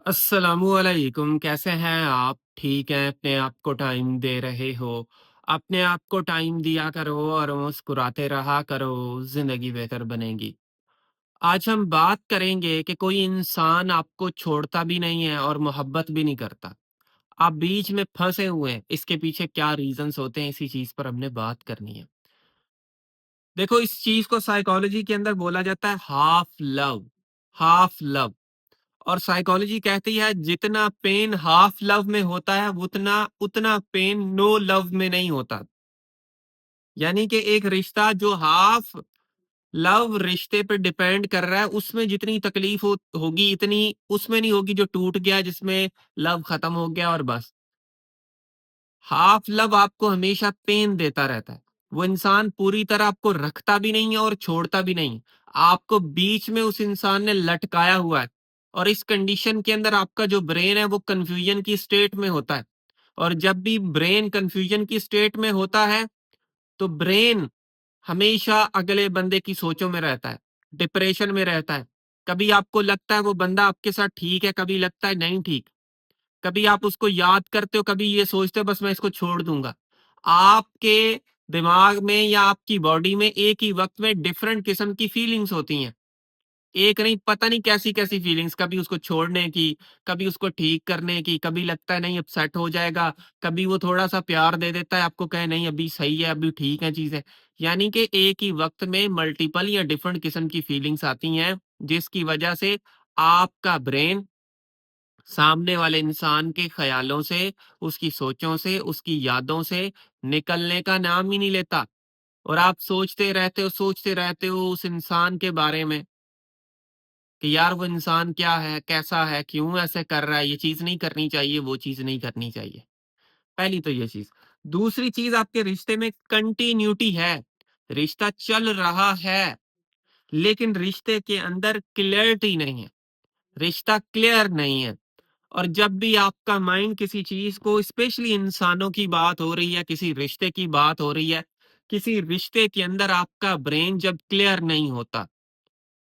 अस्सलामुअलैकुम, कैसे हैं आप? ठीक हैं, अपने आप को टाइम दे रहे हो। अपने आप को टाइम दिया करो और मुस्कुराते रहा करो, ज़िंदगी बेहतर बनेगी। आज हम बात करेंगे कि कोई इंसान आपको छोड़ता भी नहीं है और मोहब्बत भी नहीं करता। आप बीच में फँसे हुए हैं, इसके पीछे क्या रीज़न्स होते हैं, इसी चीज़ पर हमने बात करनी है। देखो, इस चीज़ को साइकोलॉजी के अंदर बोला जाता है हाफ लव। और साइकोलॉजी कहती है जितना पेन हाफ लव में होता है उतना उतना पेन नो लव में नहीं होता। यानी कि एक रिश्ता जो हाफ लव रिश्ते पे डिपेंड कर रहा है उसमें जितनी तकलीफ होगी इतनी उसमें नहीं होगी जो टूट गया जिसमें लव खत्म हो गया और बस। हाफ लव आपको हमेशा पेन देता रहता है। वो इंसान पूरी तरह आपको रखता भी नहीं है और छोड़ता भी नहीं। आपको बीच में उस इंसान ने लटकाया हुआ है और इस कंडीशन के अंदर आपका जो ब्रेन है वो कंफ्यूजन की स्टेट में होता है। और जब भी ब्रेन कंफ्यूजन की स्टेट में होता है तो ब्रेन हमेशा अगले बंदे की सोचों में रहता है, डिप्रेशन में रहता है। कभी आपको लगता है वो बंदा आपके साथ ठीक है, कभी लगता है नहीं ठीक। कभी आप उसको याद करते हो, कभी ये सोचते हो बस मैं इसको छोड़ दूँगा। आपके दिमाग में या आपकी बॉडी में एक ही वक़्त में डिफरेंट किस्म की फीलिंग्स होती हैं। एक नहीं, पता नहीं कैसी-कैसी फीलिंग्स, कभी उसको छोड़ने की, कभी उसको ठीक करने की, कभी लगता है नहीं अब सेट हो जाएगा, कभी वो थोड़ा-सा प्यार दे देता है, आपको कहे नहीं अभी सही है, अभी ठीक है चीज़ें। यानी कि एक ही वक़्त में मल्टीपल या डिफरेंट किस्म की फीलिंग्स आती हैं, जिसकी वजह से आपका ब्रेन सामने वाले इंसान के ख़यालों से, उसकी सोचों से, उसकी यादों से निकलने का नाम ही नहीं लेता और आप सोचते रहते हो उस इंसान के बारे में कि यार वो इंसान क्या है, कैसा है, क्यों ऐसे कर रहा है, ये चीज़ नहीं करनी चाहिए, वो चीज़ नहीं करनी चाहिए। पहली तो ये चीज़। दूसरी चीज़ आपके रिश्ते में कंटिन्यूटी है, रिश्ता चल रहा है, लेकिन रिश्ते के अंदर क्लैरिटी नहीं है, रिश्ता क्लियर नहीं है। और जब भी आपका माइंड किसी चीज को, स्पेशली इंसानों की बात हो रही है, किसी रिश्ते की बात हो रही है, किसी रिश्ते के अंदर आपका ब्रेन जब क्लियर नहीं होता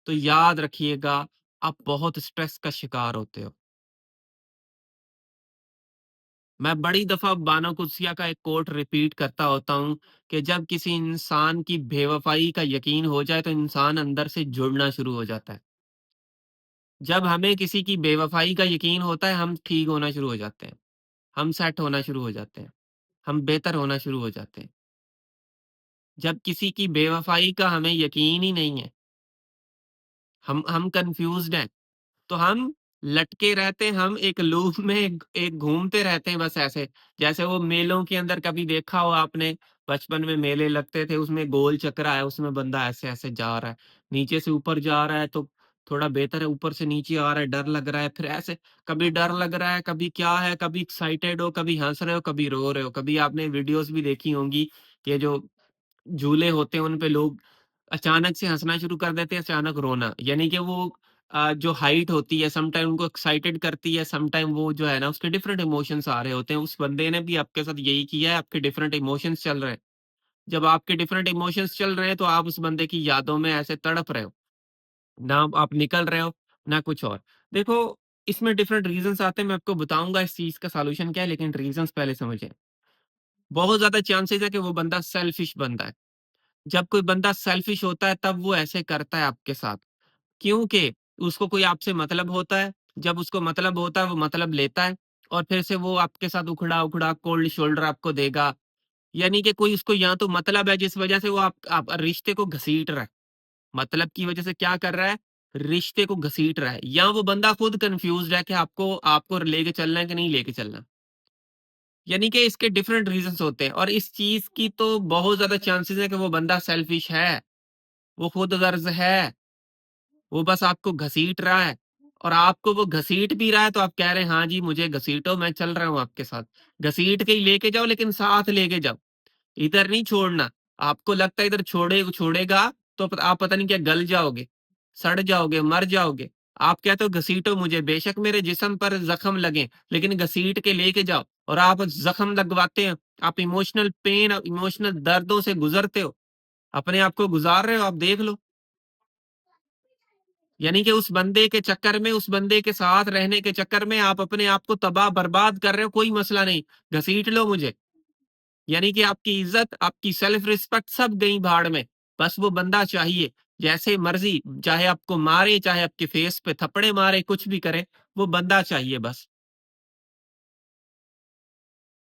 तो याद रखिएगा आप बहुत स्ट्रेस का शिकार होते हो। मैं बड़ी दफा बानो कुर्सिया का एक कोट रिपीट करता होता हूँ कि जब किसी इंसान की बेवफाई का यकीन हो जाए तो इंसान अंदर से जुड़ना शुरू हो जाता है। जब हमें किसी की बेवफाई का यकीन होता है हम ठीक होना शुरू हो जाते हैं, हम सेट होना शुरू हो जाते हैं, हम बेहतर होना शुरू हो जाते हैं। जब किसी की बेवफ़ाई का हमें यकीन ही नहीं है, हम कन्फ्यूज़्ड हैं, तो हम लटके रहते हैं, हम एक लूप में एक घूमते रहते हैं बस ऐसे। जैसे वो मेलों के अंदर कभी देखा हो आपने, बचपन में मेले लगते थे, उसमें गोल चक्रा है, उसमें बंदा ऐसे-ऐसे जा रहा है, नीचे से ऊपर जा रहा है तो थोड़ा बेहतर है, ऊपर से नीचे आ रहा है, डर लग रहा है, फिर ऐसे कभी डर लग रहा है, कभी क्या है, कभी एक्साइटेड हो, कभी हँस रहे हो, कभी रो रहे हो। कभी आपने वीडियोज़ भी देखी होंगी, ये जो झूले होते हैं उन पे लोग अचानक से हँसना शुरू कर देते हैं, अचानक रोना। यानी कि वो जो हाइट होती है सम टाइम उनको एक्साइटेड करती है, सम टाइम वो जो है ना उसके डिफरेंट इमोशंस आ रहे होते हैं। उस बंदे ने भी आपके साथ यही किया है, आपके डिफरेंट इमोशंस चल रहे हैं। जब आपके डिफरेंट इमोशंस चल रहे हैं तो आप उस बंदे की यादों में ऐसे तड़प रहे हो। ना आप निकल रहे हो, ना कुछ और। देखो, इसमें डिफरेंट रीज़न्स आते हैं, मैं आपको बताऊँगा इस चीज़ का सॉल्यूशन क्या है, लेकिन रीज़न्स पहले समझें। बहुत ज़्यादा चांसेज़ है कि वो बंदा सेल्फिश बंदा है। जब कोई बंदा सेल्फिश होता है तब वो ऐसे करता है आपके साथ। क्योंकि उसको कोई आपसे मतलब होता है, जब उसको मतलब होता है वो मतलब लेता है और फिर से वो आपके साथ उखड़ा-उखड़ा कोल्ड शोल्डर आपको देगा। यानी कि कोई उसको या तो मतलब है जिस वजह से वो आप रिश्ते को घसीट रहा है। मतलब की वजह से क्या कर रहा है? रिश्ते को घसीट रहा है या वो बंदा खुद कन्फ्यूज़्ड है कि आपको आपको लेके चलना है कि नहीं लेके चलना। यानी कि इसके डिफरेंट रीज़न्स होते हैं और इस चीज़ की तो बहुत ज़्यादा चांसेज़ है कि वो बंदा सेल्फिश है, वो खुद गर्ज़ है। वो बस आपको घसीट रहा है और आपको वो घसीट भी रहा है तो आप कह रहे हैं हाँ जी मुझे घसीटो, मैं चल रहा हूँ आपके साथ। घसीट के ही लेके जाओ लेकिन साथ लेके जाओ, इधर नहीं छोड़ना। आपको लगता है इधर छोड़ेगा तो आप पता नहीं क्या गल जाओगे, सड़ जाओगे, मर जाओगे। आप कहते हो घसीटो मुझे, बेशक मेरे जिस्म पर ज़ख्म लगे लेकिन घसीट के लेके जाओ और आप ज़ख्म लगवाते हैं। आप इमोशनल पेन, इमोशनल दर्दों से गुज़रते हो, अपने आप को गुज़ार रहे हो, आप देख लो। यानी कि उस बंदे के चक्कर में, उस बंदे के साथ रहने के चक्कर में आप अपने आप को तबाह बर्बाद कर रहे हो, कोई मसला नहीं, घसीट लो मुझे। यानी कि आपकी इज्जत, आपकी सेल्फ रिस्पेक्ट सब गई भाड़ में। बस वो बंदा चाहिए, जैसे मर्जी, चाहे आपको मारे, चाहे आपके फेस पे थप्पड़े मारे, कुछ भी करे, वो बंदा चाहिए बस,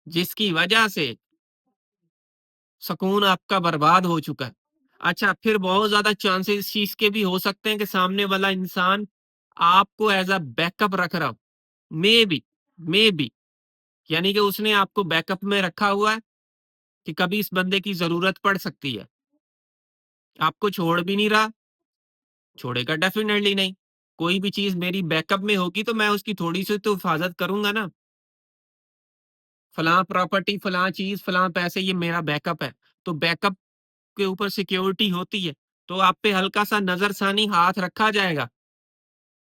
जिसकी वजह से सुकून आपका बर्बाद हो चुका है। अच्छा, फिर बहुत ज़्यादा चांसेस इस चीज़ के भी हो सकते हैं कि सामने वाला इंसान आपको एज़ अ बैकअप रख रहा हो। मेबी, मेबी, यानी कि उसने आपको बैकअप में रखा हुआ है कि कभी इस बंदे की ज़रूरत पड़ सकती है। आपको छोड़ भी नहीं रहा, छोड़ेगा डेफ़िनेटली नहीं। कोई भी चीज़ मेरी बैकअप में होगी तो मैं उसकी थोड़ी-सी तो हिफ़ाज़त करूँगा ना। फलाँ प्रॉपर्टी, फलाँ चीज़, फलाँ पैसे, ये मेरा बैकअप है। तो बैकअप के ऊपर सिक्योरिटी होती है, तो आप पे हल्का-सा नज़रसानी हाथ रखा जाएगा,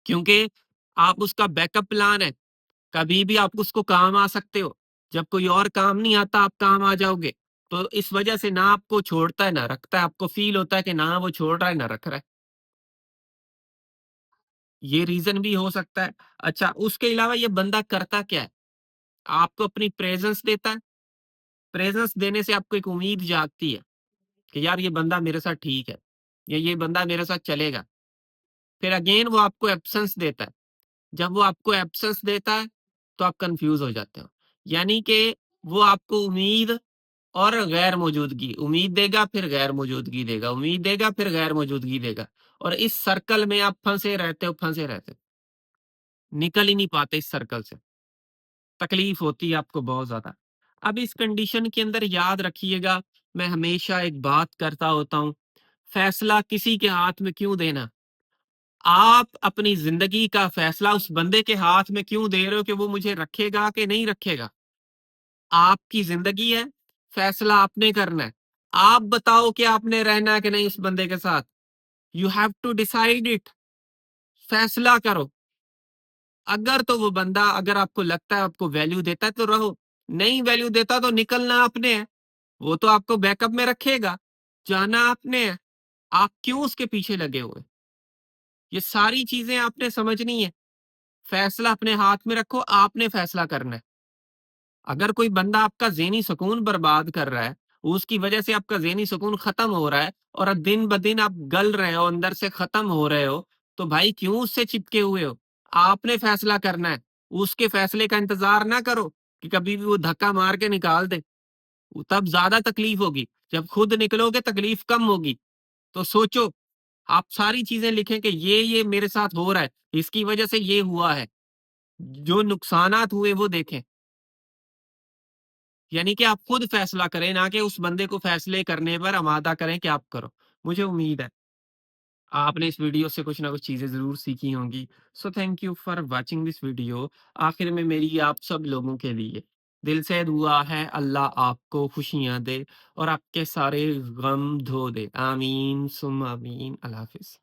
क्योंकि आप उसका बैकअप प्लान है, कभी भी आप उसको काम आ सकते हो। जब कोई और काम नहीं आता, आप काम आ जाओगे। तो इस वजह से ना आपको छोड़ता है, ना रखता है, आपको फ़ील होता है कि ना वो छोड़ रहा है, ना रख रहा है। ये रीज़न भी हो सकता है। अच्छा, उसके अलावा ये बंदा करता क्या है? आपको अपनी प्रेज़ेंस देता है, प्रेज़ेंस देने से आपको एक उम्मीद जागती है कि यार ये बंदा मेरे साथ ठीक है, या ये बंदा मेरे साथ चलेगा। फिर अगेन वो आपको एब्सेंस देता है। जब वो आपको एब्सेंस देता है, तो आप कन्फ्यूज़ हो जाते हो। यानी कि वो आपको उम्मीद और गैर मौजूदगी, उम्मीद देगा, फिर गैर मौजूदगी देगा, उम्मीद देगा, फिर गैर मौजूदगी देगा, और इस सर्कल में आप फँसे रहते हो। निकल ही नहीं पाते इस सर्कल से। तकलीफ़ होती है आपको बहुत ज़्यादा। अब इस कंडीशन के अंदर याद रखिएगा, मैं हमेशा एक बात करता होता हूँ, फैसला किसी के हाथ में क्यों देना? आप अपनी ज़िंदगी का फैसला उस बंदे के हाथ में क्यों दे रहे हो कि वो मुझे रखेगा कि नहीं रखेगा? आपकी ज़िंदगी है, फैसला आपने करना है। आप बताओ कि आपने रहना है कि नहीं उस बंदे के साथ। You have to decide it, फैसला करो। अगर तो वो बंदा, अगर आपको लगता है आपको वैल्यू देता है तो रहो, नहीं वैल्यू देता तो निकलना आपने है। वो तो आपको बैकअप में रखेगा, जाना आपने है। आप क्यों उसके पीछे लगे हुए? ये सारी चीज़ें आपने समझनी है। फैसला अपने हाथ में रखो, आपने फैसला करना है। अगर कोई बंदा आपका ज़हनी सुकून बर्बाद कर रहा है, उसकी वजह से आपका ज़हनी सुकून खत्म हो रहा है और दिन-ब-दिन आप गल रहे हो, अंदर से खत्म हो रहे हो, तो भाई क्यों उससे चिपके हुए हो? आपने फैसला करना है। उसके फैसले का इंतज़ार ना करो कि कभी भी वो धक्का मार के निकाल दे, तब ज़्यादा तकलीफ होगी। जब खुद निकलोगे तकलीफ कम होगी। तो सोचो, आप सारी चीज़ें लिखें कि ये मेरे साथ हो रहा है, इसकी वजह से ये हुआ है। जो नुकसानात हुए वो देखें। यानी कि आप खुद फैसला करें, ना कि उस बंदे को फैसले करने पर आमादा करें कि आप करो। मुझे उम्मीद है आपने इस वीडियो से कुछ ना कुछ चीज़ें ज़रूर सीखी होंगी। So thank you for watching this video. आखिर में मेरी आप सब लोगों के लिए दिल से दुआ है, अल्लाह आपको खुशियाँ दे और आपके सारे गम धो दे। आमीन सुम्मा आमीन। अल्लाह हाफ़िज़।